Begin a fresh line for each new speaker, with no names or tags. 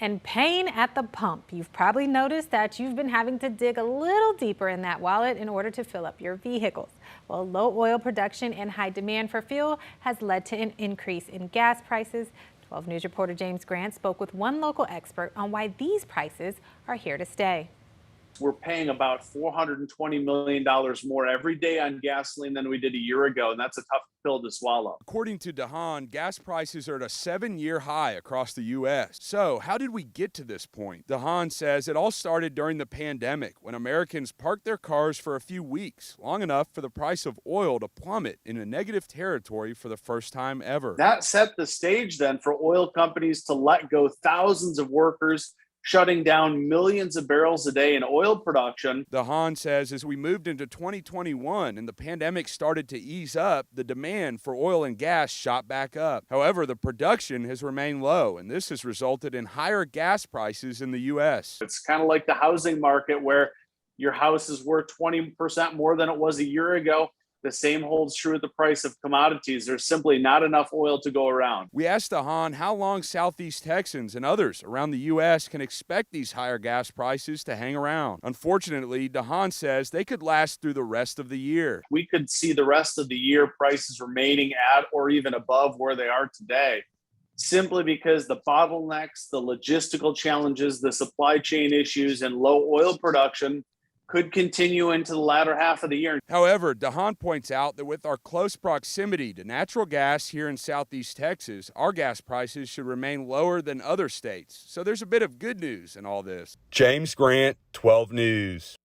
And pain at the pump. You've probably noticed that you've been having to dig a little deeper in that wallet in order to fill up your vehicles. Well, low oil production and high demand for fuel has led to an increase in gas prices. 12 News reporter James Grant spoke with one local expert on why these prices are here to stay.
We're paying about $420 million more every day on gasoline than we did a year ago, and that's a tough pill to swallow.
According to DeHaan, gas prices are at a 7-year high across the U.S. So how did we get to this point? DeHaan says it all started during the pandemic when Americans parked their cars for a few weeks, long enough for the price of oil to plummet into negative territory for the first time ever.
That set the stage then for oil companies to let go thousands of workers, shutting down millions of barrels a day in oil production.
DeHaan says as we moved into 2021 and the pandemic started to ease up, the demand for oil and gas shot back up. However, the production has remained low, and this has resulted in higher gas prices in the U.S.
It's kind of like the housing market where your house is worth 20% more than it was a year ago. The same holds true with the price of commodities. There's simply not enough oil to go around.
We asked DeHaan how long Southeast Texans and others around the U.S. can expect these higher gas prices to hang around. Unfortunately, DeHaan says they could last through the rest of the year.
We could see the rest of the year prices remaining at or even above where they are today, simply because the bottlenecks, the logistical challenges, the supply chain issues, and low oil production could continue into the latter half of the year.
However, DeHaan points out that with our close proximity to natural gas here in Southeast Texas, our gas prices should remain lower than other states. So there's a bit of good news in all this.
James Grant, 12 News.